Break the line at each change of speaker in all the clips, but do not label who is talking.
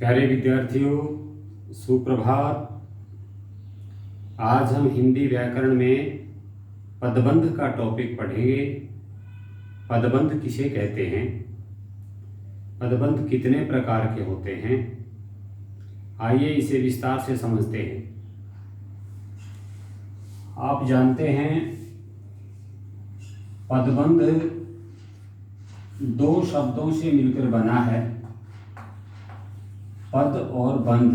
प्यारे विद्यार्थियों, सुप्रभात। आज हम हिंदी व्याकरण में पदबंध का टॉपिक पढ़ेंगे। पदबंध किसे कहते हैं, पदबंध कितने प्रकार के होते हैं, आइए इसे विस्तार से समझते हैं। आप जानते हैं पदबंध दो शब्दों से मिलकर बना है, पद और बंध।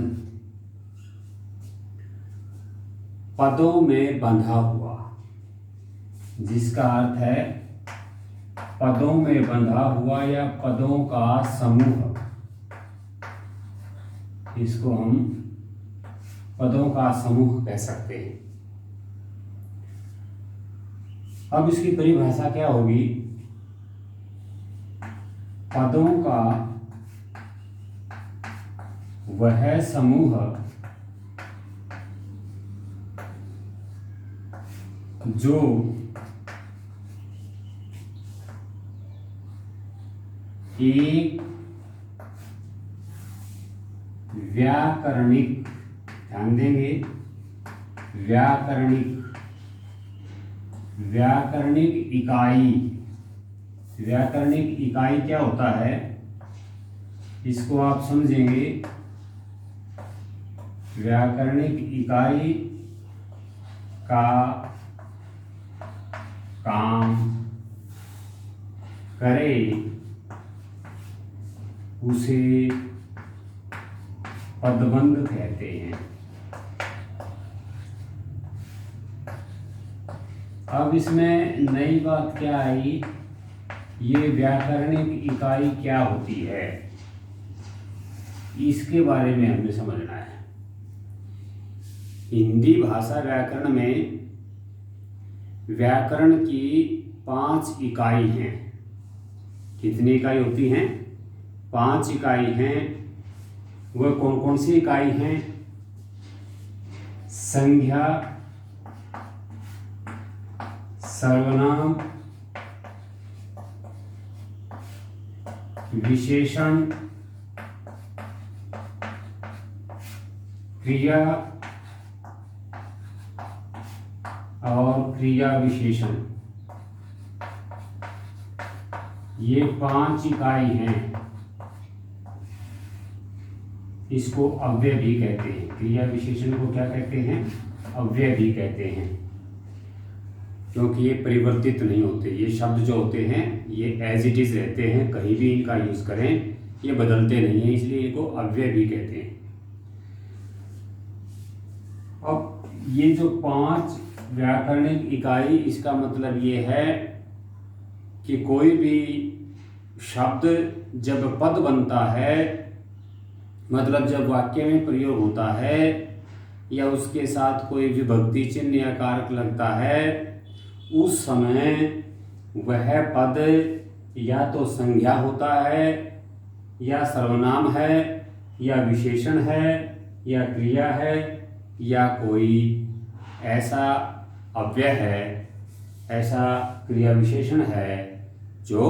पदों में बंधा हुआ, जिसका अर्थ है पदों में बंधा हुआ या पदों का समूह। इसको हम पदों का समूह कह सकते हैं। अब इसकी परिभाषा क्या होगी? पदों का वह समूह जो एक व्याकरणिक, ध्यान देंगे, व्याकरणिक इकाई। व्याकरणिक इकाई क्या होता है, इसको आप समझेंगे। व्याकरणिक इकाई का काम करे उसे पदबंध कहते हैं। अब इसमें नई बात क्या आई, ये व्याकरणिक इकाई क्या होती है, इसके बारे में हमें समझना है। हिंदी भाषा व्याकरण में व्याकरण की 5 इकाई हैं। कितनी इकाई होती हैं? 5 इकाई हैं। वह कौन कौन सी इकाई हैं? संज्ञा, सर्वनाम, विशेषण, क्रिया और क्रिया विशेषण। ये 5 इकाई हैं। इसको अव्यय भी कहते हैं। क्रिया विशेषण को क्या कहते हैं? अव्यय भी कहते हैं, क्योंकि ये परिवर्तित नहीं होते। ये शब्द जो होते हैं ये एज इट इज रहते हैं, कहीं भी इनका यूज करें ये बदलते नहीं हैं, इसलिए इनको अव्यय भी कहते हैं। अब ये जो 5 व्याकरणिक इकाई, इसका मतलब ये है कि कोई भी शब्द जब पद बनता है, मतलब जब वाक्य में प्रयोग होता है या उसके साथ कोई विभक्ति चिन्ह या कारक लगता है, उस समय वह पद या तो संज्ञा होता है या सर्वनाम है या विशेषण है या क्रिया है या कोई ऐसा अव्यय है, ऐसा क्रिया विशेषण है जो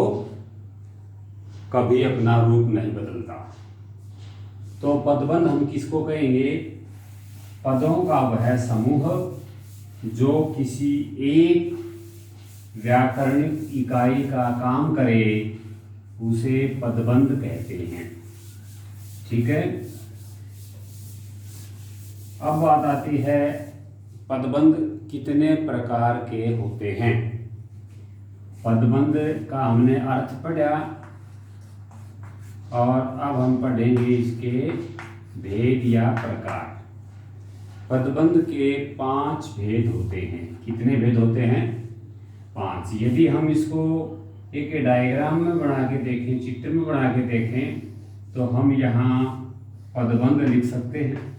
कभी अपना रूप नहीं बदलता। तो पदबंध हम किसको कहेंगे? पदों का वह समूह जो किसी एक व्याकरणिक इकाई का काम करे उसे पदबंध कहते हैं। ठीक है। अब बात आती है पदबंध कितने प्रकार के होते हैं। पदबंध का हमने अर्थ पढ़ा और अब हम पढ़ेंगे इसके भेद या प्रकार। पदबंध के 5 भेद होते हैं। कितने भेद होते हैं? 5। यदि हम इसको एक डायग्राम में बना के देखें, चित्र में बना के देखें, तो हम यहाँ पदबंध लिख सकते हैं।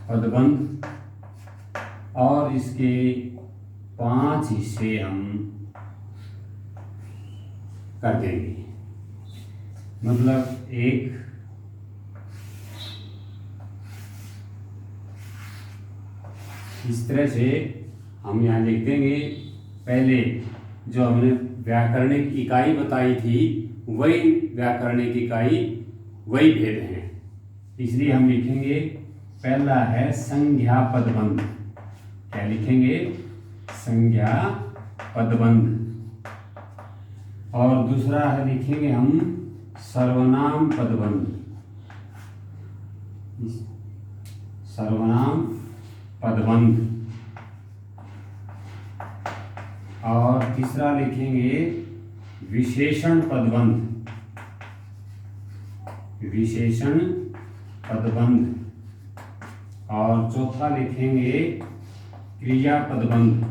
पदबंध, और इसके 5 हिस्से हम कर देंगे। मतलब एक, इस तरह से हम यहाँ लिख देंगे। पहले जो हमने व्याकरणिक इकाई बताई थी, वही व्याकरणिक इकाई, वही भेद हैं। इसलिए हम लिखेंगे पहला है संज्ञा पदबंध। क्या लिखेंगे? संज्ञा पदबंध। और दूसरा है लिखेंगे हम सर्वनाम पदबंध। सर्वनाम पदबंध। और तीसरा लिखेंगे विशेषण पदबंध। विशेषण पदबंध। और चौथा लिखेंगे क्रिया पदबंध।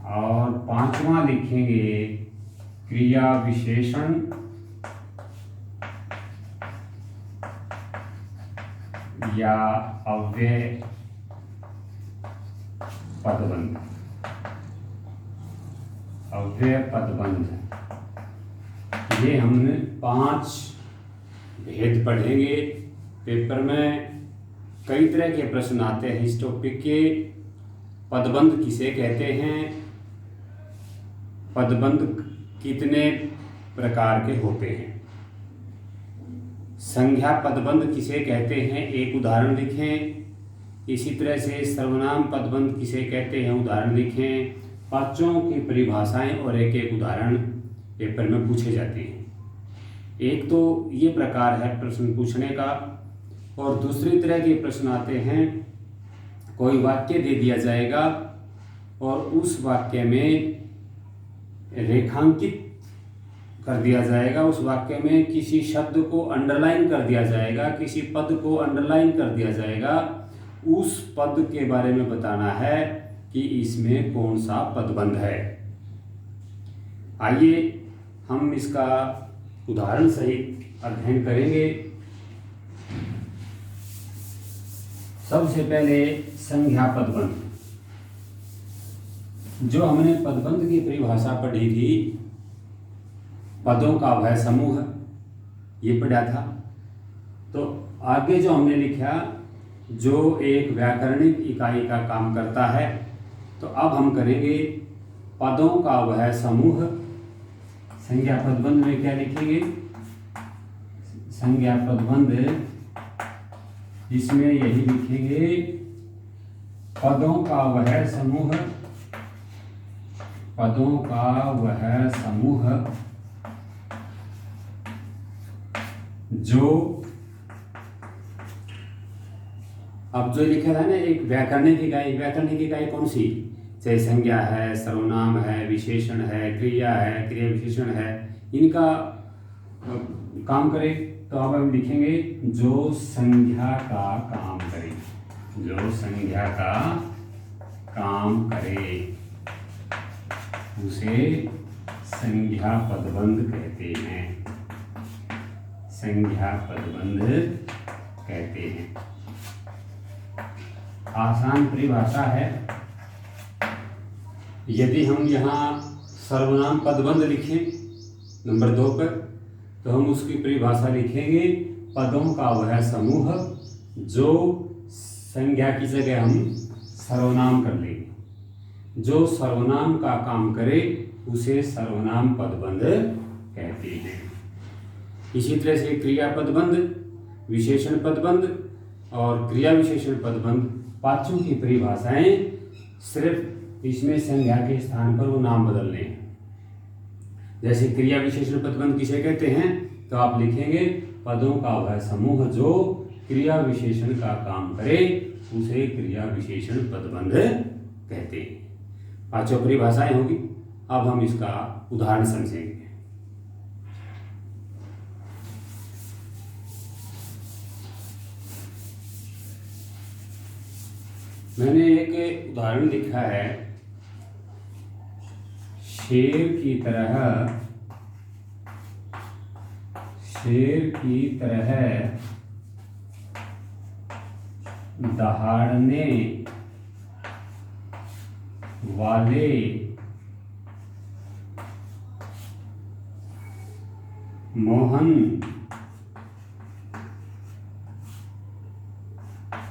और पांचवा लिखेंगे क्रिया विशेषण या अव्यय पदबंध। अव्यय पदबंध। ये हमने 5 भेद पढ़ेंगे। पेपर में कई तरह के प्रश्न आते हैं इस टॉपिक के। पदबंध किसे कहते हैं? पदबंध कितने प्रकार के होते हैं? संज्ञा पदबंध किसे कहते हैं? एक उदाहरण लिखें। इसी तरह से सर्वनाम पदबंध किसे कहते हैं? उदाहरण लिखें। पांचों की परिभाषाएं और एक एक उदाहरण पेपर में पूछे जाते हैं। एक तो ये प्रकार है प्रश्न पूछने का। और दूसरी तरह के प्रश्न आते हैं, कोई वाक्य दे दिया जाएगा और उस वाक्य में रेखांकित कर दिया जाएगा। उस वाक्य में किसी शब्द को अंडरलाइन कर दिया जाएगा, किसी पद को अंडरलाइन कर दिया जाएगा। उस पद के बारे में बताना है कि इसमें कौन सा पदबंध है। आइए हम इसका उदाहरण सहित अध्ययन करेंगे। सबसे पहले संज्ञा पदबंध। जो हमने पदबंध की परिभाषा पढ़ी थी, पदों का वह समूह, ये पढ़ा था। तो आगे जो हमने लिखा, जो एक व्याकरणिक इकाई का काम करता है। तो अब हम करेंगे पदों का वह समूह। संज्ञा पदबंध में क्या लिखेंगे? संज्ञा पदबंध, इसमें यही लिखेंगे पदों का वह समूह। पदों का वह समूह जो, अब जो लिखा था ना, एक व्याकरणिक इकाई। व्याकरणिक इकाई कौन सी? चाहे संज्ञा है, सर्वनाम है, विशेषण है, क्रिया है, क्रिया विशेषण है, इनका काम करे। तो अब हम लिखेंगे जो संज्ञा का काम करे। जो संज्ञा का काम करे उसे संज्ञा पदबंध कहते हैं। संज्ञा पदबंध कहते हैं। आसान परिभाषा है। यदि हम यहाँ सर्वनाम पदबंध लिखें नंबर 2 पर, तो हम उसकी परिभाषा लिखेंगे पदों का वह समूह जो संज्ञा की जगह हम सर्वनाम कर लेंगे। जो सर्वनाम का काम करे उसे सर्वनाम पदबंध कहते हैं। इसी तरह से क्रिया पदबंध, विशेषण पदबंध और क्रिया विशेषण पदबंध, पांचों की परिभाषाएं सिर्फ इसमें संज्ञा के स्थान पर वो नाम बदलने हैं। जैसे क्रिया विशेषण पदबंध किसे कहते हैं? तो आप लिखेंगे पदों का वह समूह जो क्रिया विशेषण का काम करे उसे क्रिया विशेषण पदबंध कहते हैं। पांचों परिभाषाएं होगी। अब हम इसका उदाहरण समझेंगे। मैंने एक उदाहरण लिखा है, शेर की तरह दहाड़ने वाले मोहन,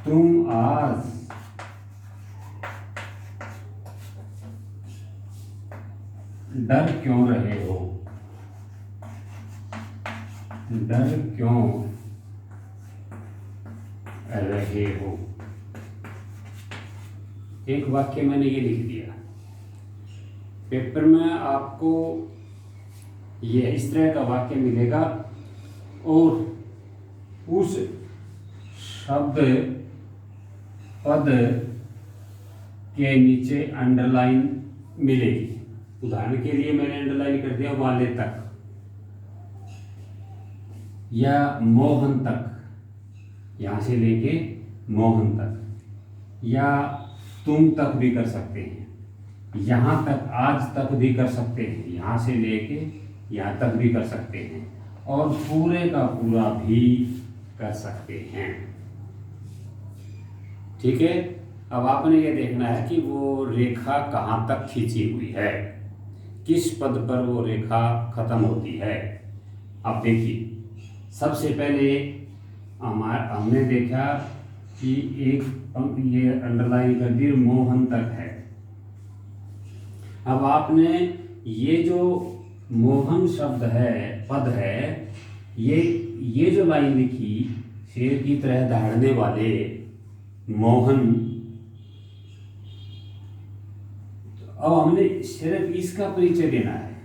तुम आज डर क्यों रहे हो? डर क्यों रहे हो। एक वाक्य मैंने ये लिख दिया। पेपर में आपको ये इस तरह का वाक्य मिलेगा और उस शब्द पद के नीचे अंडरलाइन मिलेगी। उदाहरण के लिए मैंने अंडरलाइन कर दिया वाले तक या मोहन तक, यहाँ से लेके मोहन तक, या तुम तक भी कर सकते हैं, यहाँ तक आज तक भी कर सकते हैं, यहाँ से लेके यहाँ तक भी कर सकते हैं, और पूरे का पूरा भी कर सकते हैं। ठीक है। अब आपने ये देखना है कि वो रेखा कहाँ तक खींची हुई है, किस पद पर वो रेखा खत्म होती है। अब देखिए, सबसे पहले हमने देखा कि एक ये अंडरलाइन कर दी मोहन तक है। अब आपने ये जो मोहन शब्द है, पद है, ये जो लाइन लिखी, शेर की तरह दहाड़ने वाले मोहन, अब हमने सिर्फ इसका परिचय देना है।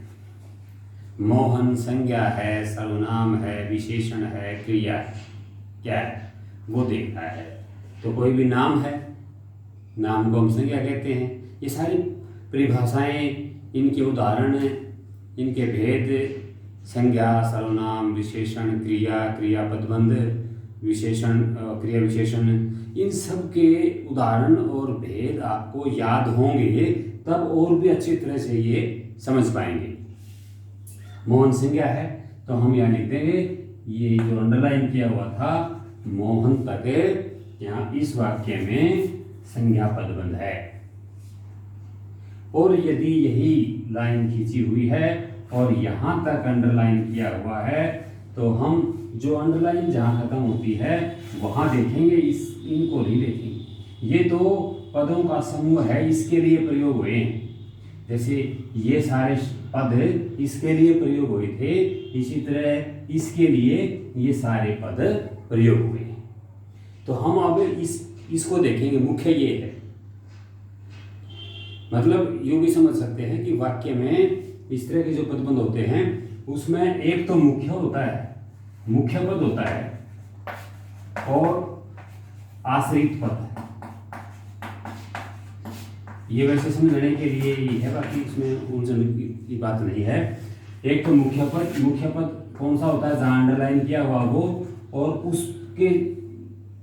मोहन संज्ञा है, सर्वनाम है, विशेषण है, क्रिया है, क्या है वो देखना है। तो कोई भी नाम है, नाम को हम संज्ञा कहते हैं। ये सारी परिभाषाएं, इनके उदाहरण, इनके भेद, संज्ञा, सर्वनाम, विशेषण, क्रिया, क्रिया पदबंध, विशेषण, क्रिया विशेषण, इन सब के उदाहरण और भेद आपको याद होंगे, तब और भी अच्छी तरह से ये समझ पाएंगे। मोहन संज्ञा है तो हम यहाँ लिख देंगे, ये जो अंडरलाइन किया हुआ था मोहन तक, यहाँ इस वाक्य में संज्ञा पदबंध है। और यदि यही लाइन खींची हुई है और यहाँ तक अंडरलाइन किया हुआ है, तो हम जो अंडरलाइन जहाँ खत्म होती है वहाँ देखेंगे, इनको नहीं देखेंगे। ये तो पदों का समूह है, इसके लिए प्रयोग हुए हैं। जैसे ये सारे पद इसके लिए प्रयोग हुए थे, इसी तरह इसके लिए ये सारे पद प्रयोग हुए हैं। तो हम अब इसको देखेंगे। मुख्य ये है, मतलब यूँ भी समझ सकते हैं कि वाक्य में इस तरह के जो पदबंध होते हैं उसमें एक तो मुख्य होता है, मुख्य पद होता है, और आश्रित पद है। ये वैसे समझने के लिए ही है, बाकी इसमें उलझन की बात नहीं है। एक तो मुख्य पद कौन सा होता है, जहाँ अंडरलाइन किया हुआ वो, और उसके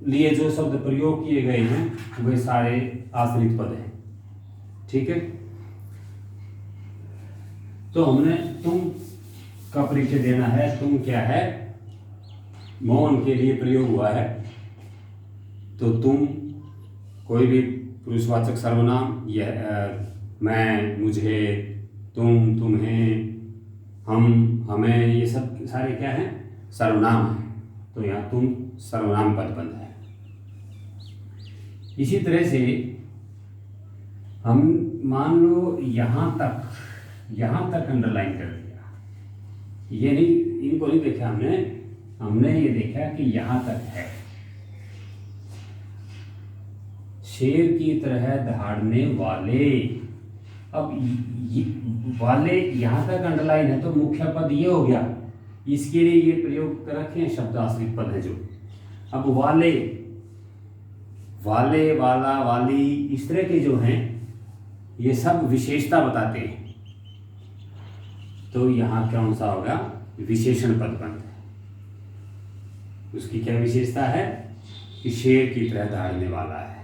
लिए जो शब्द प्रयोग किए गए हैं वे सारे आश्रित पद हैं। ठीक है। तो हमने तुम का परिचय देना है। तुम क्या है, मौन के लिए प्रयोग हुआ है, तो तुम कोई भी पुरुषवाचक सर्वनाम, यह मैं, मुझे, तुम, तुम्हें, हम, हमें, ये सब सारे क्या हैं, सर्वनाम हैं। तो यहाँ तुम सर्वनाम पदबंध है। इसी तरह से हम मान लो यहाँ तक अंडरलाइन कर दिया, ये नहीं, इनको नहीं देखा हमने ये देखा कि यहाँ तक है। शेर की तरह दहाड़ने वाले, अब वाले यहाँ तक अंडरलाइन है तो मुख्य पद ये हो गया, इसके लिए ये प्रयोग कर रखे हैं शब्द आश्रित पद है जो। अब वाले, वाला, वाली, इस तरह के जो हैं ये सब विशेषता बताते हैं। तो यहाँ कौन सा होगा, विशेषण पदबंध है। उसकी क्या विशेषता है कि शेर की तरह दहाड़ने वाला है।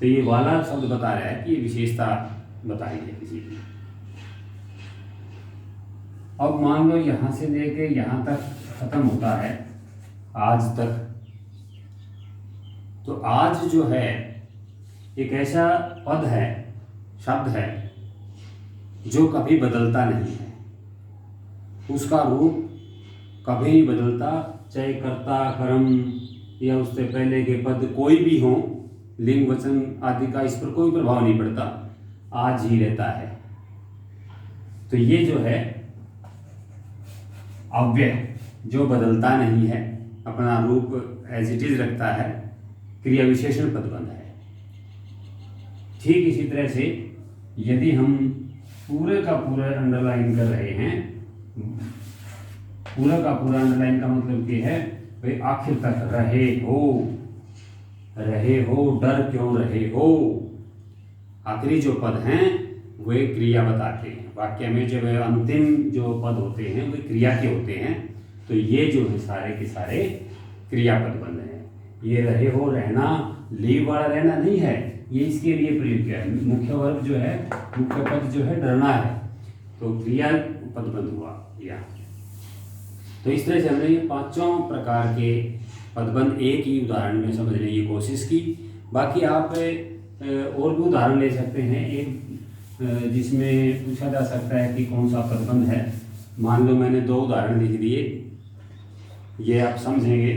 तो ये वाला शब्द बता रहा है कि ये विशेषता बताएंगे किसी की। अब मान लो यहाँ से लेके यहाँ तक खत्म होता है आज तक, तो आज जो है एक ऐसा पद है, शब्द है जो कभी बदलता नहीं है। उसका रूप कभी नहीं बदलता, चाहे कर्ता, कर्म या उससे पहले के पद कोई भी हो, लिंग, वचन आदि का इस पर कोई प्रभाव नहीं पड़ता, आज ही रहता है। तो ये जो है अव्यय, जो बदलता नहीं है, अपना रूप एज इट इज रखता है, क्रिया विशेषण पदबंध है। ठीक इसी तरह से यदि हम पूरे का पूरा अंडरलाइन कर रहे हैं, पूरा का पूरा अंडरलाइन का मतलब ये है भाई आखिर तक रहे हो, डर क्यों रहे हो, आखिरी जो पद हैं वे क्रिया बताते हैं। वाक्य में जब अंतिम जो पद होते हैं वे क्रिया के होते हैं, तो ये जो है सारे के सारे क्रियापद बन रहे हैं। ये रहे हो, रहना, लीव वाला रहना नहीं है, ये इसके लिए प्रयोग किया है। मुख्य वर्ग जो है, मुख्य पद जो है डरना है, तो क्रिया पदबंध हुआ या। तो इस तरह से हमने ये पांचों प्रकार के पदबंध एक ही उदाहरण में समझने की कोशिश की। बाकी आप और भी उदाहरण ले सकते हैं, एक जिसमें पूछा जा सकता है कि कौन सा पदबंध है। मान लो मैंने 2 उदाहरण लिख दिए, ये आप समझेंगे,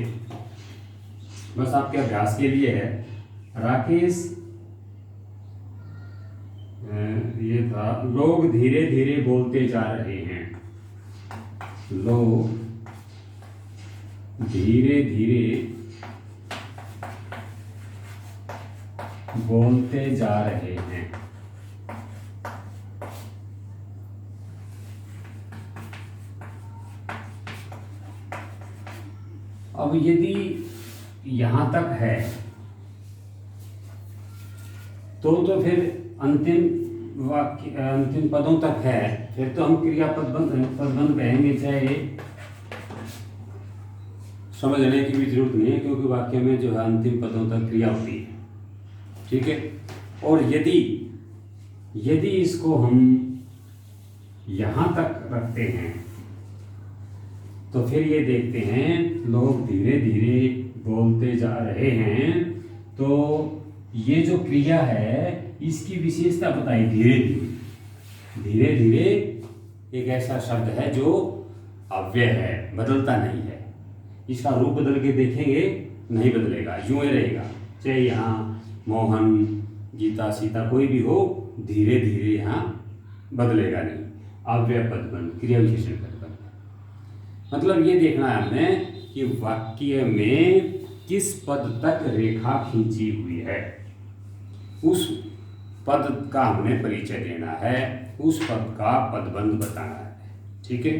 बस आपके अभ्यास के लिए है। राकेश, ये था, लोग धीरे धीरे बोलते जा रहे हैं, लोग धीरे धीरे बोलते जा रहे हैं। अब यदि यहां तक है तो फिर अंतिम वाक्य, अंतिम पदों तक है, फिर तो हम क्रियापद पदबंध कहेंगे, चाहे समझने की भी जरूरत नहीं है, क्योंकि वाक्य में जो है अंतिम पदों तक क्रिया होती है। ठीक है। और यदि इसको हम यहां तक रखते हैं तो फिर ये देखते हैं, लोग धीरे धीरे बोलते जा रहे हैं, तो ये जो क्रिया है इसकी विशेषता बताई, धीरे धीरे। धीरे धीरे एक ऐसा शब्द है जो अव्यय है, बदलता नहीं है। इसका रूप बदल के देखेंगे, नहीं बदलेगा, यूं ही रहेगा। चाहे यहाँ मोहन, गीता, सीता कोई भी हो, धीरे धीरे यहाँ बदलेगा नहीं। अव्यय पदबंध, क्रिया विशेषण पदबंध। मतलब ये देखना है हमें कि वाक्य में किस पद तक रेखा खींची हुई है, उस पद का हमें परिचय देना है, उस पद का पदबंध बताना है। ठीक है,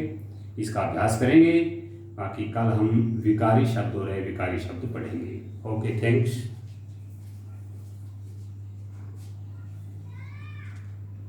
इसका अभ्यास करेंगे। बाकी कल हम विकारी शब्द और अविकारी शब्द पढ़ेंगे। Okay, thanks.